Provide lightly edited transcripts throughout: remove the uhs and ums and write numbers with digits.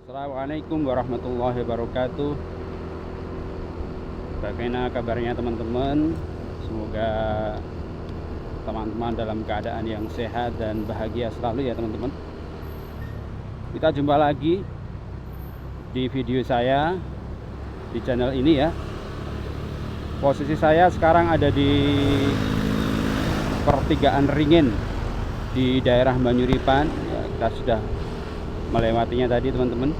Assalamualaikum warahmatullahi wabarakatuh. Bagaimana kabarnya teman-teman? Semoga teman-teman dalam keadaan yang sehat dan bahagia selalu ya teman-teman. Kita jumpa lagi di video saya di channel ini ya. Posisi saya sekarang ada di pertigaan Ringin di daerah Banyuripan ya, kita sudah melewatinya tadi teman-teman.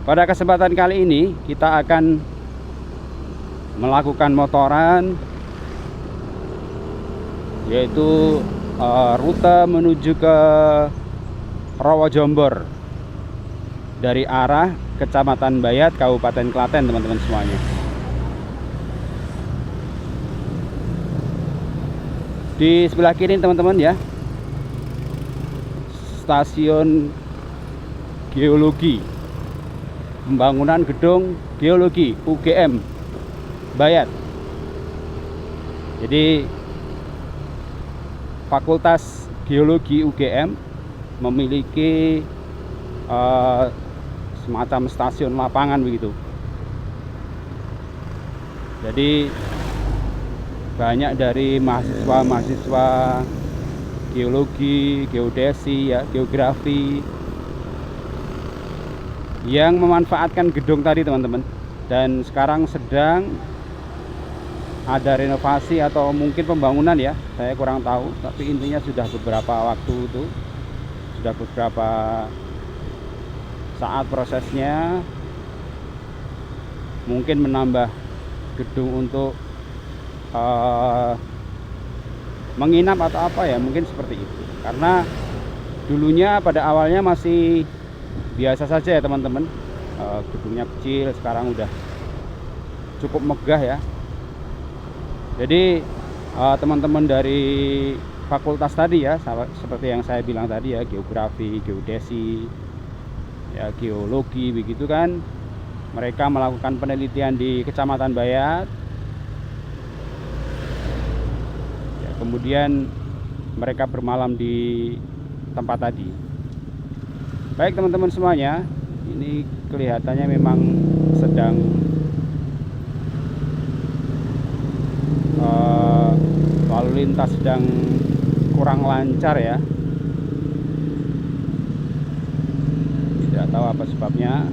Pada kesempatan kali ini kita akan melakukan motoran, yaitu rute menuju ke Rawajombor dari arah Kecamatan Bayat, Kabupaten Klaten teman-teman semuanya. Di sebelah kiri teman-teman ya, stasiun geologi, pembangunan gedung geologi UGM Bayat. Jadi Fakultas Geologi UGM memiliki semacam stasiun lapangan begitu. Jadi banyak dari mahasiswa geologi, geodesi, ya, geografi yang memanfaatkan gedung tadi teman-teman. Dan sekarang sedang ada renovasi atau mungkin pembangunan ya, saya kurang tahu. Tapi intinya sudah beberapa waktu itu, sudah beberapa saat prosesnya, mungkin menambah gedung untuk menginap atau apa ya, mungkin seperti itu. Karena dulunya pada awalnya masih biasa saja ya teman-teman, gedungnya kecil, sekarang udah cukup megah ya. Jadi teman-teman dari fakultas tadi ya, seperti yang saya bilang tadi ya, geografi, geodesi, ya, geologi begitu kan, mereka melakukan penelitian di Kecamatan Bayat. Kemudian mereka bermalam di tempat tadi. Baik teman-teman semuanya, ini kelihatannya memang sedang lalu lintas sedang kurang lancar ya. Tidak tahu apa sebabnya.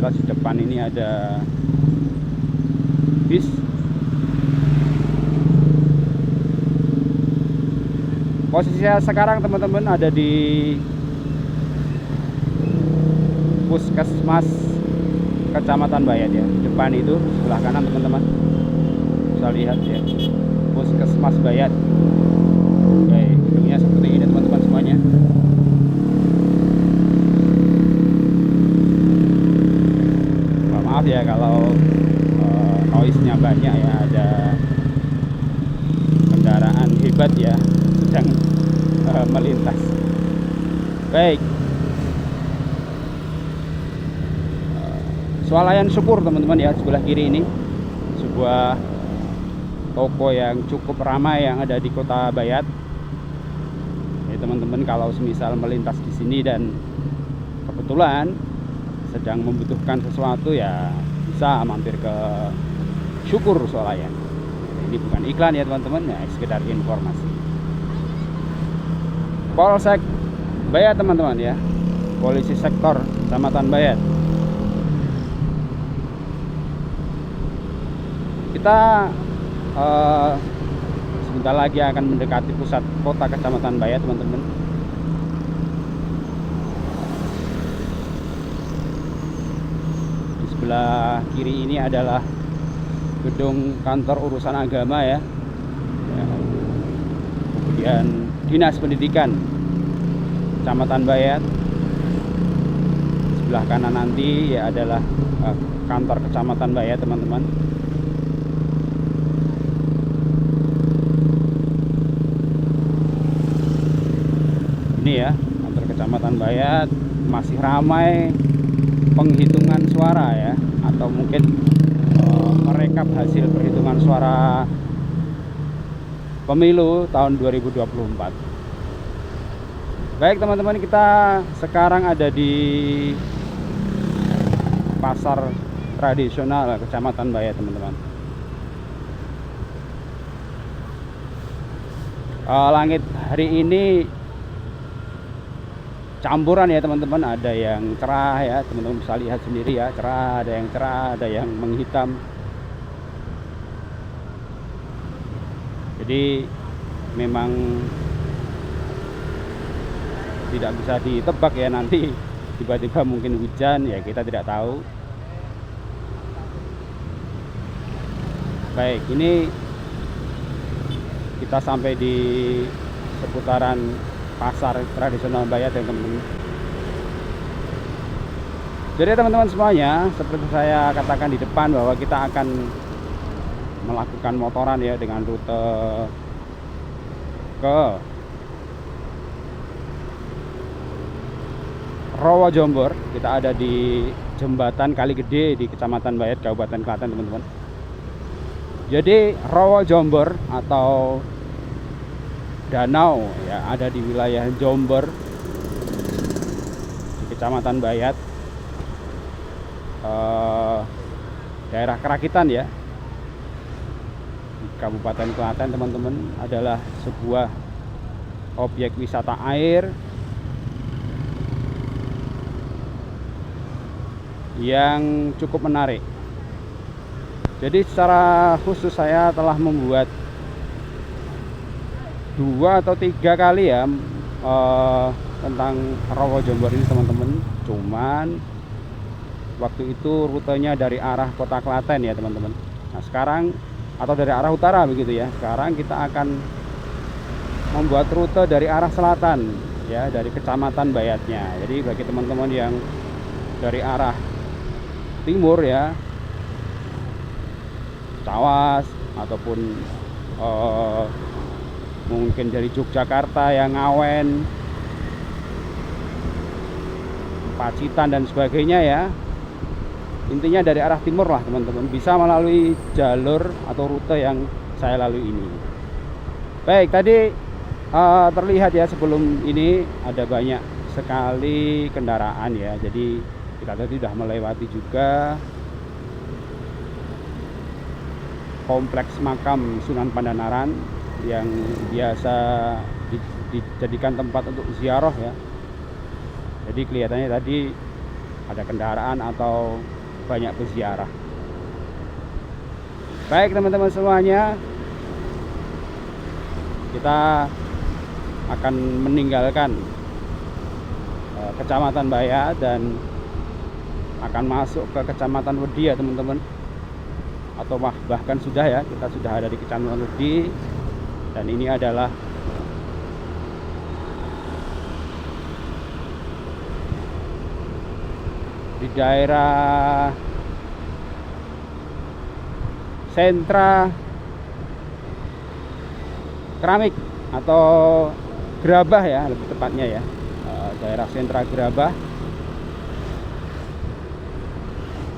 Jelas di depan ini ada bis. Posisi saya sekarang teman-teman ada di Puskesmas Kecamatan Bayat ya. Depan itu sebelah kanan teman-teman bisa lihat ya, Puskesmas Bayat. Oke, gedungnya seperti ini teman-teman semuanya. Maaf ya kalau noise-nya banyak ya, ada kendaraan hebat ya sedang melintas. Baik, swalayan syukur teman-teman ya, sebelah kiri ini sebuah toko yang cukup ramai yang ada di kota Bayat. Jadi teman-teman kalau semisal melintas di sini dan kebetulan sedang membutuhkan sesuatu ya, bisa mampir ke Syukur Swalayan. Ini bukan iklan ya teman-teman ya, sekedar informasi. Polsek Bayat teman-teman ya, Polisi Sektor Kecamatan Bayat. Kita sebentar lagi akan mendekati pusat kota Kecamatan Bayat teman-teman. Di sebelah kiri ini adalah gedung kantor urusan agama ya. Kemudian Dinas Pendidikan Kecamatan Bayat. Sebelah kanan nanti ya adalah kantor Kecamatan Bayat teman-teman. Ini ya, kantor Kecamatan Bayat. Masih ramai penghitungan suara ya, atau mungkin merekap hasil perhitungan suara pemilu tahun 2024. Baik teman-teman, kita sekarang ada di pasar tradisional Kecamatan Bayat teman-teman. Langit hari ini campuran ya teman-teman, ada yang cerah ya, teman-teman bisa lihat sendiri ya, cerah, ada yang cerah, ada yang menghitam. Jadi memang tidak bisa ditebak ya, nanti tiba-tiba mungkin hujan ya, kita tidak tahu. Baik, ini kita sampai di seputaran pasar tradisional Bayat ya teman-teman. Jadi teman-teman semuanya, seperti saya katakan di depan bahwa kita akan melakukan motoran ya dengan rute ke Rowo Jombor. Kita ada di jembatan Kali Gede di Kecamatan Bayat, Kabupaten Klaten teman-teman. Jadi Rowo Jombor atau danau ya ada di wilayah Jombor di Kecamatan Bayat, daerah Kerakitan ya, di Kabupaten Klaten teman-teman, adalah sebuah objek wisata air yang cukup menarik. Jadi secara khusus saya telah membuat 2 atau 3 kali ya tentang Rowo Jombor ini teman-teman. Cuman waktu itu rutenya dari arah kota Klaten ya teman-teman. Nah sekarang, atau dari arah utara begitu ya, sekarang kita akan membuat rute dari arah selatan ya, dari Kecamatan Bayatnya. Jadi bagi teman-teman yang dari arah timur ya, Cawas ataupun mungkin dari Yogyakarta yang Ngawen, Pacitan dan sebagainya ya, intinya dari arah timur lah teman-teman, bisa melalui jalur atau rute yang saya lalui ini. Baik, tadi terlihat ya sebelum ini ada banyak sekali kendaraan ya. Jadi kita tadi sudah melewati juga kompleks makam Sunan Pandanaran yang biasa dijadikan tempat untuk ziarah ya. Jadi kelihatannya tadi ada kendaraan atau banyak peziarah. Baik teman-teman semuanya, kita akan meninggalkan Kecamatan Bayat dan akan masuk ke Kecamatan Wedi ya teman-teman, atau bahkan sudah ya, kita sudah ada di Kecamatan Wedi. Dan ini adalah di daerah sentra keramik atau gerabah ya, lebih tepatnya ya, daerah sentra gerabah.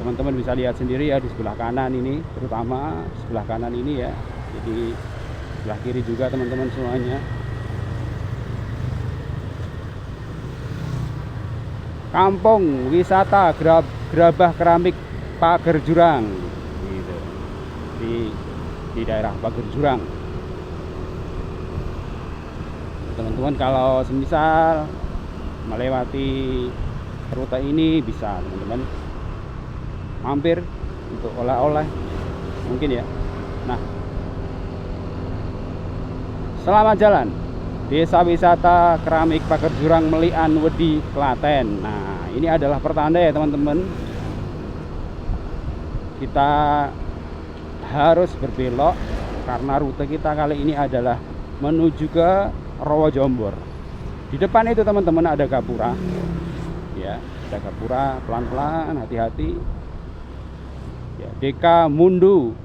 Teman-teman bisa lihat sendiri ya di sebelah kanan ini, terutama sebelah kanan ini ya. Jadi sebelah kiri juga teman-teman semuanya. Kampung wisata gerabah keramik Pager Jurang gitu. Di daerah Pager Jurang. Teman-teman kalau semisal melewati rute ini bisa teman-teman mampir untuk oleh-oleh mungkin ya. Nah, selamat jalan Desa Wisata Keramik Pager Jurang Melian Wedi Klaten. Nah ini adalah pertanda ya teman-teman, kita harus berbelok karena rute kita kali ini adalah menuju ke Rowo Jombor. Di depan itu teman-teman ada gapura ya, ada gapura, pelan-pelan, hati-hati ya. Deka Mundu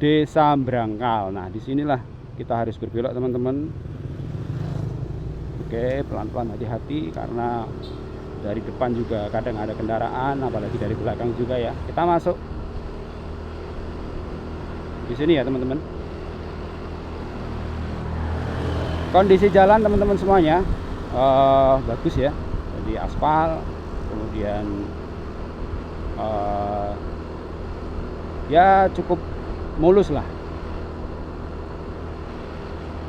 Desa Brangkal. Nah disinilah kita harus berbelok teman-teman. Oke, pelan-pelan, hati-hati karena dari depan juga kadang ada kendaraan, apalagi dari belakang juga ya. Kita masuk di sini ya teman-teman. Kondisi jalan teman-teman semuanya bagus ya, jadi aspal, kemudian ya cukup mulus lah,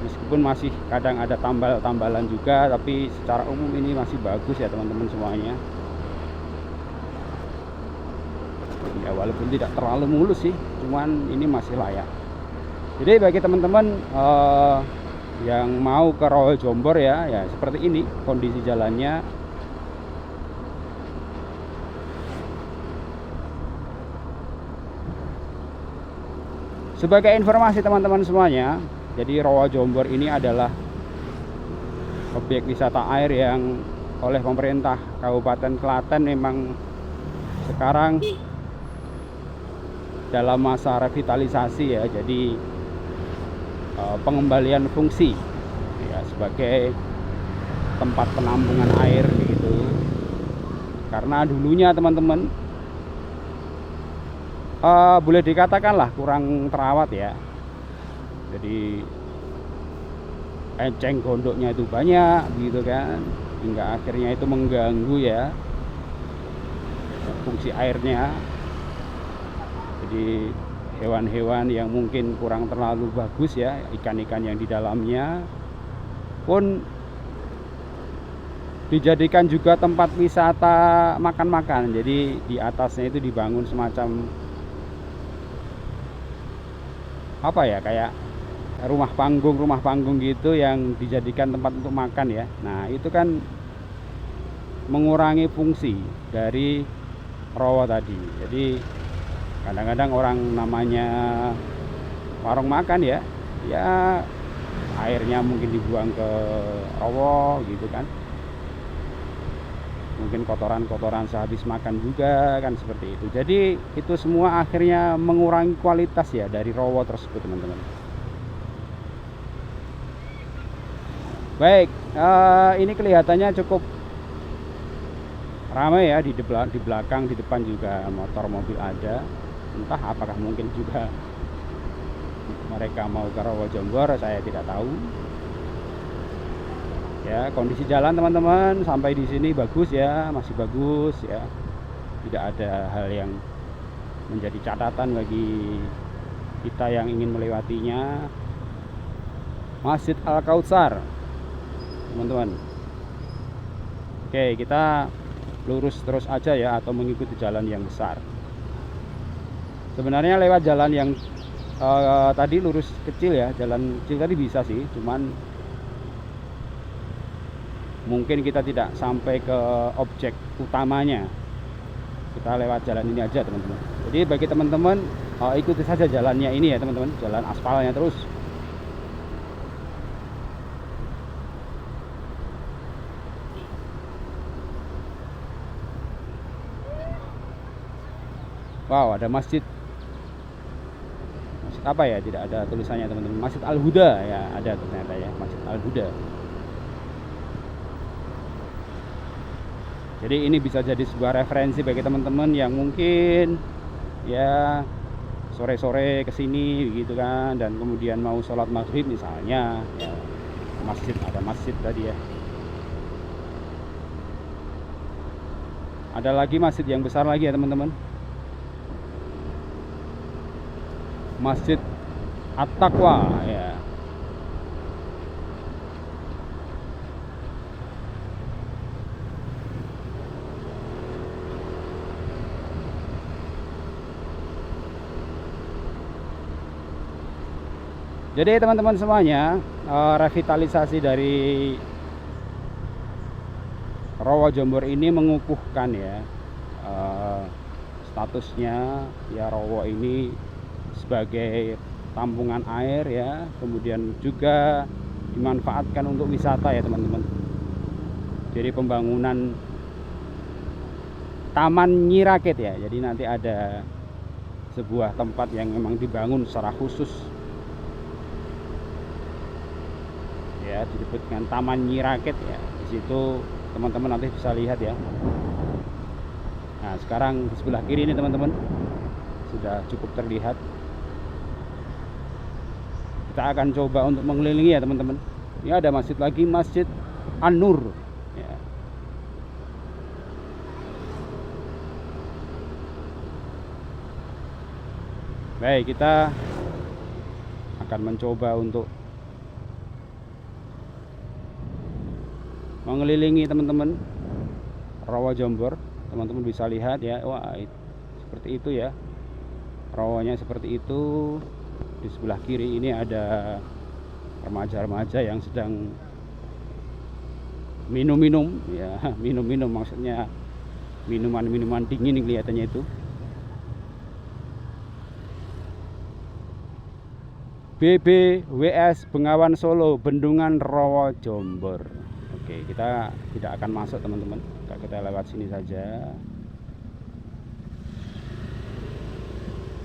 meskipun masih kadang ada tambal-tambalan juga, tapi secara umum ini masih bagus ya teman-teman semuanya. Ya walaupun tidak terlalu mulus sih, cuman ini masih layak. Jadi bagi teman-teman yang mau ke Rawa Jombor ya seperti ini kondisi jalannya. Sebagai informasi teman-teman semuanya, jadi Rawa Jombor ini adalah objek wisata air yang oleh pemerintah Kabupaten Klaten memang sekarang dalam masa revitalisasi ya, jadi pengembalian fungsi ya sebagai tempat penampungan air gitu. Karena dulunya teman-teman boleh dikatakanlah kurang terawat ya, jadi eceng gondoknya itu banyak gitu kan, hingga akhirnya itu mengganggu ya fungsi airnya. Jadi hewan-hewan yang mungkin kurang terlalu bagus ya, ikan-ikan yang di dalamnya pun dijadikan juga tempat wisata makan-makan. Jadi di atasnya itu dibangun semacam apa ya, kayak rumah panggung gitu yang dijadikan tempat untuk makan ya. Nah itu kan mengurangi fungsi dari rawa tadi. Jadi kadang-kadang orang namanya warung makan ya airnya mungkin dibuang ke rawa gitu kan, mungkin kotoran-kotoran sehabis makan juga kan, seperti itu. Jadi itu semua akhirnya mengurangi kualitas ya dari rawa tersebut teman-teman. Baik, ini kelihatannya cukup ramai ya, di belakang, di depan juga motor mobil ada. Entah apakah mungkin juga mereka mau ke Rawa Jombor, saya tidak tahu. Ya, kondisi jalan teman-teman sampai di sini bagus ya, masih bagus ya. Tidak ada hal yang menjadi catatan bagi kita yang ingin melewatinya. Masjid Al-Kautsar, teman-teman. Oke, kita lurus terus aja ya, atau mengikuti jalan yang besar. Sebenarnya lewat jalan yang tadi lurus kecil ya, jalan kecil tadi bisa sih, cuman mungkin kita tidak sampai ke objek utamanya. Kita lewat jalan ini aja teman-teman. Jadi bagi teman-teman ikuti saja jalannya ini ya teman-teman, jalan aspalnya terus. Wow, ada masjid apa ya, tidak ada tulisannya teman-teman. Masjid Al-Huda ya, ada ternyata ya, Masjid Al-Huda. Jadi ini bisa jadi sebuah referensi bagi teman-teman yang mungkin ya sore-sore kesini gitu kan, dan kemudian mau sholat maghrib misalnya ya, ada masjid tadi ya. Ada lagi masjid yang besar lagi ya teman-teman, Masjid At-Taqwa ya. Jadi teman-teman semuanya, revitalisasi dari Rawa Jombor ini mengukuhkan ya statusnya ya, Rawa ini sebagai tampungan air ya, kemudian juga dimanfaatkan untuk wisata ya teman-teman. Jadi pembangunan Taman Nyi Raket ya, jadi nanti ada sebuah tempat yang memang dibangun secara khusus ya, disebut dengan Taman Nyi Raket ya. Di situ teman-teman nanti bisa lihat ya. Nah sekarang di sebelah kiri ini teman-teman sudah cukup terlihat. Kita akan coba untuk mengelilingi ya teman-teman. Ini ada masjid lagi, Masjid An-Nur ya. Baik, kita akan mencoba untuk mengelilingi teman-teman Rawa Jombor. Teman-teman bisa lihat ya, wah seperti itu ya, rawanya seperti itu. Di sebelah kiri ini ada remaja-remaja yang sedang minum-minum ya, minum-minum maksudnya minuman-minuman dingin kelihatannya itu. BBWS Bengawan Solo, Bendungan Rawa Jombor. Oke, kita tidak akan masuk teman-teman, kita lewat sini saja.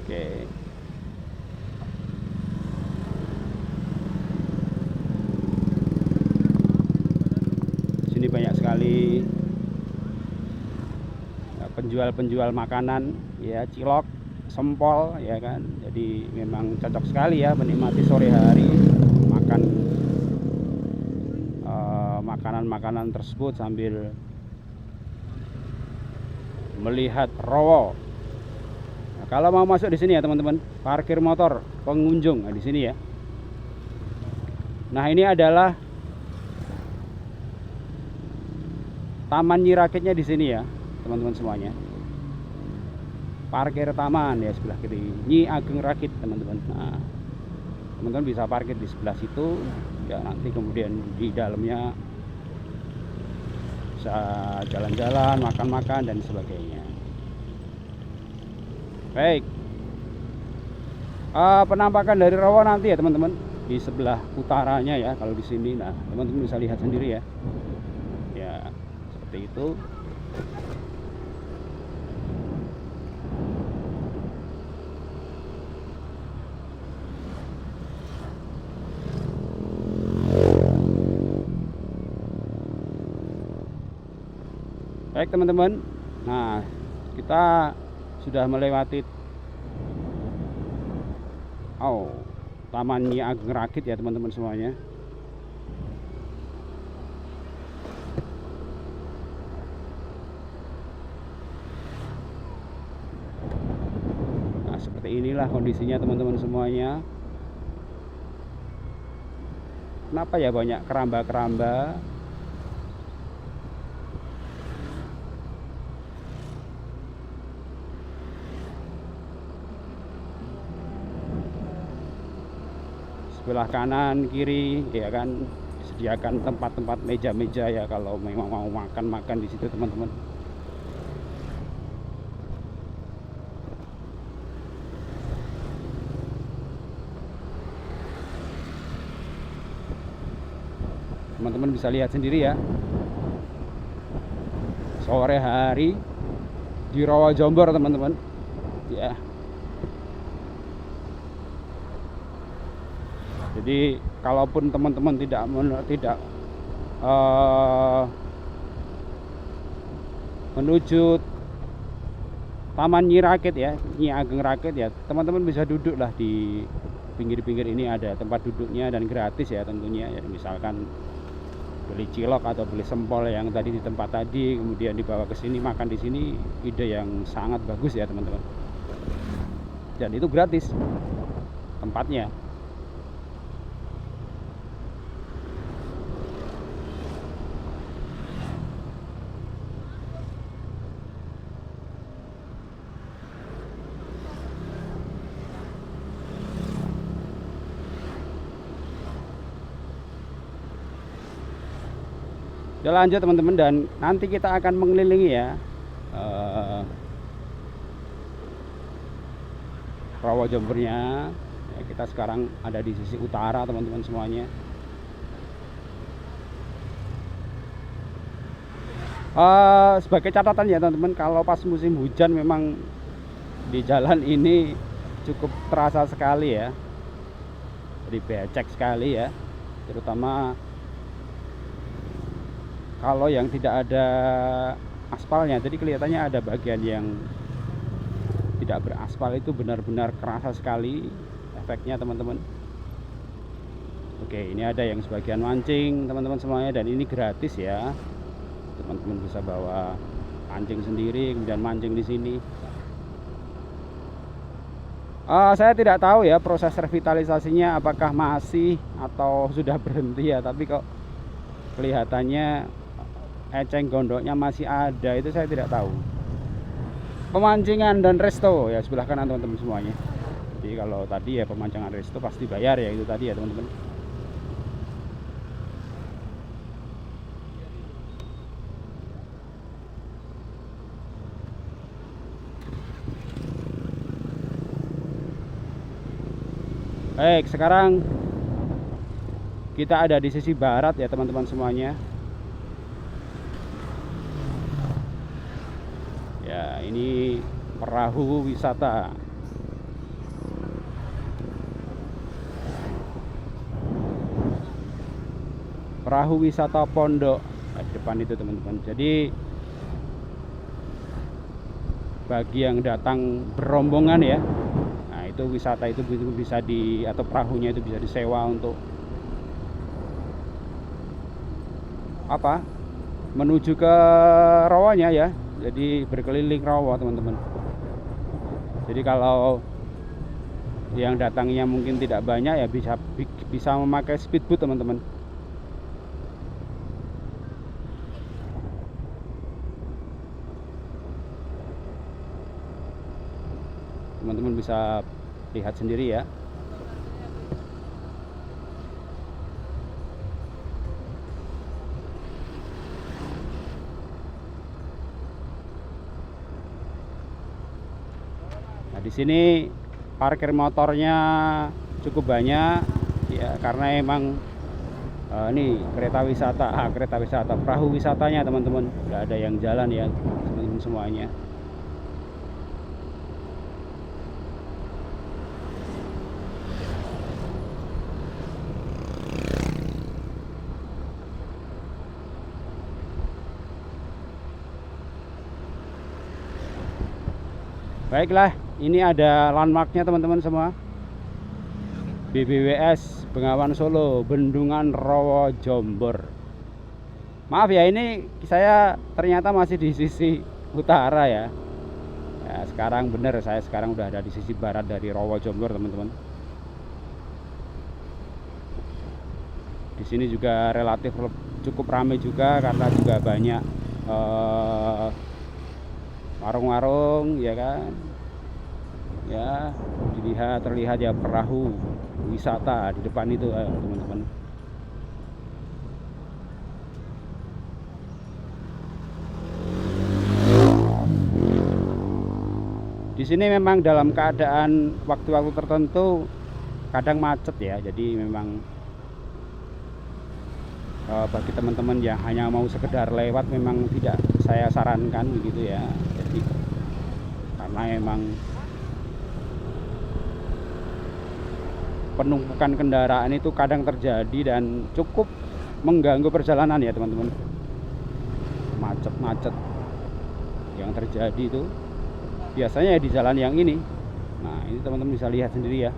Oke. Sini banyak sekali penjual-penjual makanan ya, cilok, sempol ya kan. Jadi memang cocok sekali ya menikmati sore hari makan makanan-makanan tersebut sambil melihat rawa. Nah, kalau mau masuk di sini ya teman-teman, parkir motor pengunjung di sini ya. Nah, ini adalah Taman Nyi Rakitnya di sini ya teman-teman semuanya. Parkir taman ya sebelah kiri, Nyi Ageng Rakit teman-teman. Nah, teman-teman bisa parkir di sebelah situ ya, nanti kemudian di dalamnya bisa jalan-jalan, makan-makan dan sebagainya. Baik, penampakan dari rawa nanti ya teman-teman di sebelah utaranya ya. Kalau di sini, nah teman-teman bisa lihat sendiri ya, ya seperti itu. Baik teman-teman, nah kita sudah melewati Taman Nyi Ageng Rakit ya teman-teman semuanya. Nah seperti inilah kondisinya teman-teman semuanya. Kenapa ya banyak keramba-keramba? Sebelah kanan kiri ya kan disediakan tempat-tempat meja-meja ya kalau memang mau makan-makan di situ teman-teman. Teman-teman bisa lihat sendiri ya, sore hari di Rawa Jombor teman-teman ya. Jadi kalaupun teman-teman tidak menuju Taman Nyi Rakit ya, Nyi Ageng Rakit ya, teman-teman bisa duduk lah di pinggir-pinggir ini, ada tempat duduknya dan gratis ya tentunya ya. Misalkan beli cilok atau beli sempol yang tadi di tempat tadi, kemudian dibawa ke sini makan di sini, ide yang sangat bagus ya teman-teman. Dan itu gratis tempatnya. Ya lanjut teman-teman, dan nanti kita akan mengelilingi ya Rawa Jombornya ya. Kita sekarang ada di sisi utara teman-teman semuanya. Sebagai catatan ya teman-teman, kalau pas musim hujan memang di jalan ini cukup terasa sekali ya, jadi becek sekali ya, terutama kalau yang tidak ada aspalnya. Jadi kelihatannya ada bagian yang tidak beraspal, itu benar-benar kerasa sekali efeknya teman-teman. Oke, ini ada yang sebagian mancing teman-teman semuanya, dan ini gratis ya. Teman-teman bisa bawa pancing sendiri kemudian mancing di sini. Saya tidak tahu ya proses revitalisasinya apakah masih atau sudah berhenti ya, tapi kok kelihatannya eceng gondoknya masih ada, itu saya tidak tahu. Pemancingan dan resto ya sebelah kanan teman-teman semuanya. Jadi kalau tadi ya pemancingan resto pasti bayar ya, itu tadi ya teman-teman. Baik, sekarang kita ada di sisi barat ya teman-teman semuanya. Ya, ini perahu wisata. Perahu wisata Pondok di depan itu teman-teman. Jadi bagi yang datang berombongan ya, nah itu wisata itu bisa atau perahunya itu bisa disewa untuk apa? Menuju ke rawanya ya. Jadi berkeliling rawa teman-teman. Jadi kalau yang datangnya mungkin tidak banyak ya bisa memakai speedboat teman-teman. Teman-teman bisa lihat sendiri ya. Nah, di sini parkir motornya cukup banyak ya, karena emang ini kereta wisata, perahu wisatanya teman-teman. Nggak ada yang jalan ya teman-teman semuanya. Baiklah, ini ada landmarknya teman-teman semua. BBWS Bengawan Solo, Bendungan Rowo Jombor. Maaf ya, ini saya ternyata masih di sisi utara ya. Ya, sekarang bener, saya sekarang udah ada di sisi barat dari Rowo Jombor teman-teman. Di sini juga relatif cukup ramai juga karena juga banyak warung-warung ya kan. Ya, terlihat ya perahu wisata di depan itu teman-teman. Di sini memang dalam keadaan waktu-waktu tertentu kadang macet ya. Jadi memang bagi teman-teman yang hanya mau sekedar lewat memang tidak saya sarankan begitu ya. Jadi karena memang penumpukan kendaraan itu kadang terjadi dan cukup mengganggu perjalanan ya teman-teman. Macet-macet yang terjadi itu biasanya di jalan yang ini. Nah, ini teman-teman bisa lihat sendiri ya.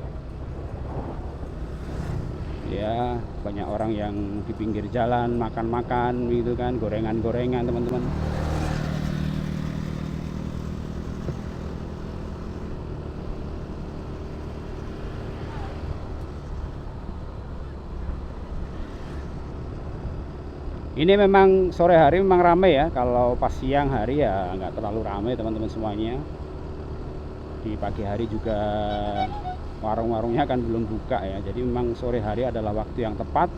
Ya, banyak orang yang di pinggir jalan makan-makan gitu kan, gorengan-gorengan teman-teman. Ini memang sore hari memang ramai ya. Kalau pas siang hari ya nggak terlalu ramai teman-teman semuanya. Di pagi hari juga warung-warungnya kan belum buka ya. Jadi memang sore hari adalah waktu yang tepat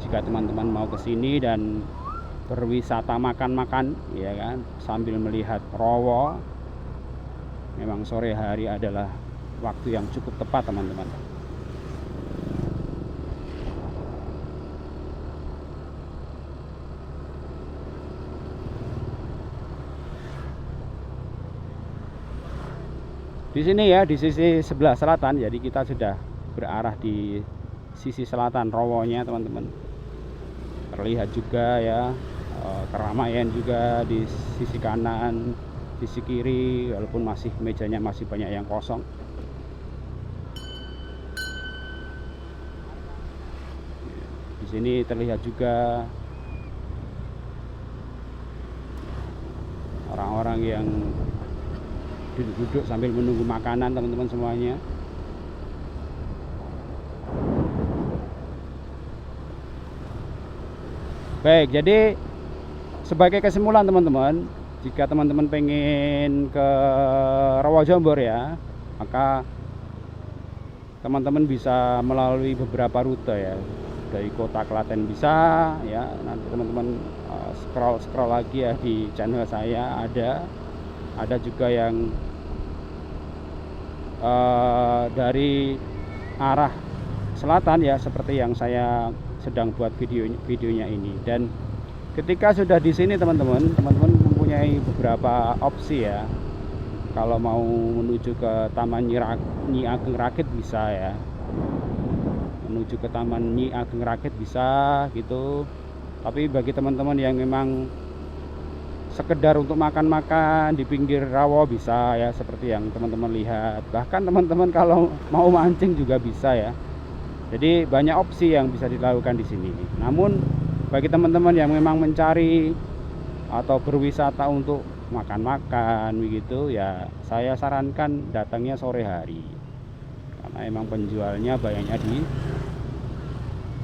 jika teman-teman mau ke sini dan berwisata makan-makan ya kan, sambil melihat Rowo. Memang sore hari adalah waktu yang cukup tepat teman-teman. Di sini ya, di sisi sebelah selatan, jadi kita sudah berarah di sisi selatan Rowonya teman-teman. Terlihat juga ya keramaian juga di sisi kanan, sisi kiri, walaupun mejanya masih banyak yang kosong. sini terlihat juga orang-orang yang duduk-duduk sambil menunggu makanan, teman-teman semuanya. Baik, jadi sebagai kesimpulan teman-teman, jika teman-teman pengen ke Rawajombor ya, maka teman-teman bisa melalui beberapa rute ya. Dari kota Klaten bisa ya, nanti teman-teman scroll lagi ya di channel saya, ada juga yang dari arah selatan ya, seperti yang saya sedang buat videonya ini. Dan ketika sudah di sini teman-teman mempunyai beberapa opsi ya. Kalau mau menuju ke Taman Nyi Ageng Rakit bisa ya, menuju ke Taman Nyi Ageng Rakit bisa gitu. Tapi bagi teman-teman yang memang sekedar untuk makan-makan di pinggir rawa bisa ya, seperti yang teman-teman lihat. Bahkan teman-teman kalau mau mancing juga bisa ya. Jadi banyak opsi yang bisa dilakukan di sini. Namun bagi teman-teman yang memang mencari atau berwisata untuk makan-makan begitu ya, saya sarankan datangnya sore hari, karena emang penjualnya banyaknya di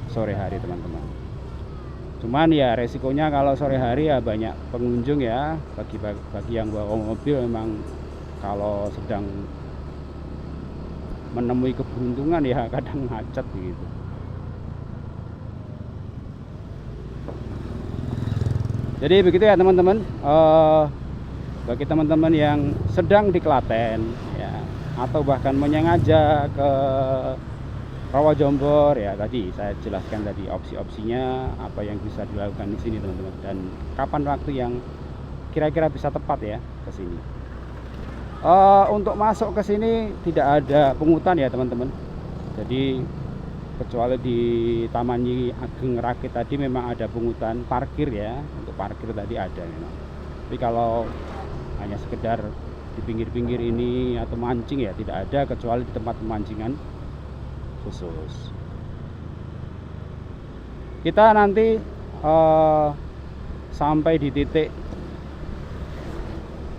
sore hari teman-teman. Cuman ya resikonya kalau sore hari ya banyak pengunjung ya. Bagi yang bawa mobil memang kalau sedang menemui keberuntungan ya kadang macet gitu. Jadi begitu ya teman-teman. Bagi teman-teman yang sedang di Klaten ya, atau bahkan menyengaja ke Rawajombor ya, tadi saya jelaskan tadi opsi-opsinya apa yang bisa dilakukan di sini teman-teman, dan kapan waktu yang kira-kira bisa tepat ya ke sini. Untuk masuk ke sini tidak ada pungutan ya teman-teman. Jadi kecuali di Taman Nyi Ageng Rakit tadi memang ada pungutan parkir ya, untuk parkir tadi ada memang. Tapi kalau hanya sekedar di pinggir-pinggir ini atau mancing ya tidak ada, kecuali di tempat pemancingan khusus. Kita nanti sampai di titik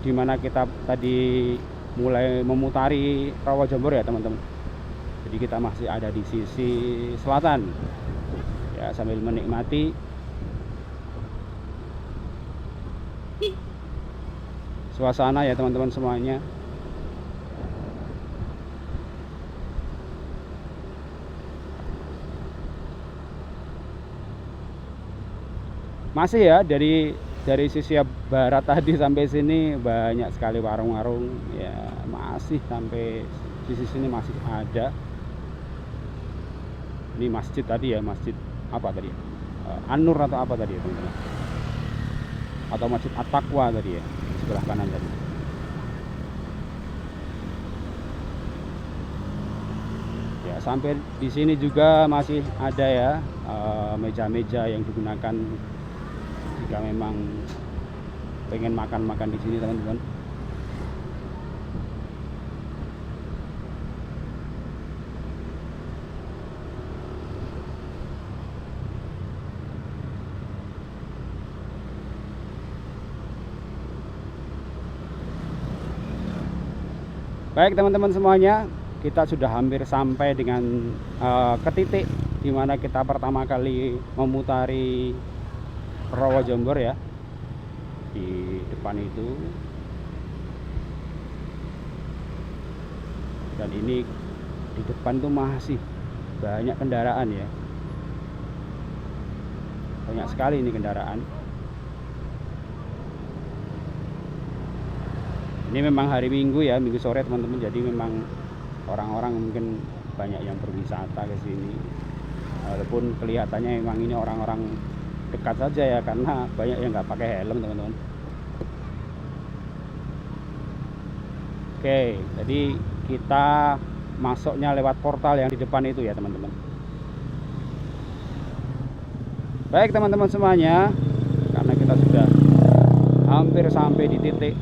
dimana kita tadi mulai memutari Rawajombor ya teman-teman. Jadi kita masih ada di sisi selatan ya, sambil menikmati suasana ya teman-teman semuanya. Masih ya, dari sisi barat tadi sampai sini banyak sekali warung-warung ya, masih sampai sisi sini masih ada. Ini masjid tadi ya, masjid apa tadi? An-Nur atau apa tadi ya teman-teman? Atau Masjid At-Taqwa tadi ya, di sebelah kanan tadi. Ya, sampai di sini juga masih ada ya meja-meja yang digunakan jika memang pengen makan-makan di sini teman-teman. Baik teman-teman semuanya, kita sudah hampir sampai dengan ke titik dimana kita pertama kali memutari Rawajombor ya. Di depan itu, dan ini di depan tuh masih banyak kendaraan ya, banyak sekali ini kendaraan. Ini memang hari Minggu ya, Minggu sore teman-teman, jadi memang orang-orang mungkin banyak yang berwisata ke sini. Walaupun kelihatannya memang ini orang-orang dekat saja ya, karena banyak yang nggak pakai helm teman-teman. Oke, jadi kita masuknya lewat portal yang di depan itu ya teman-teman. Baik teman-teman semuanya, karena kita sudah hampir sampai di titik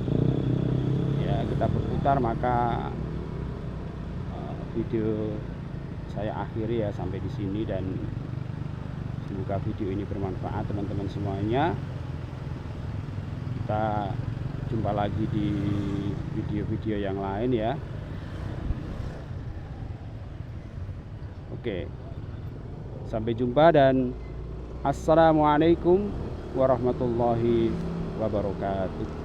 ya kita berputar, maka video saya akhiri ya sampai di sini. Dan Semoga video ini bermanfaat teman-teman semuanya. Kita jumpa lagi di video-video yang lain ya. Oke, sampai jumpa dan assalamualaikum warahmatullahi wabarakatuh.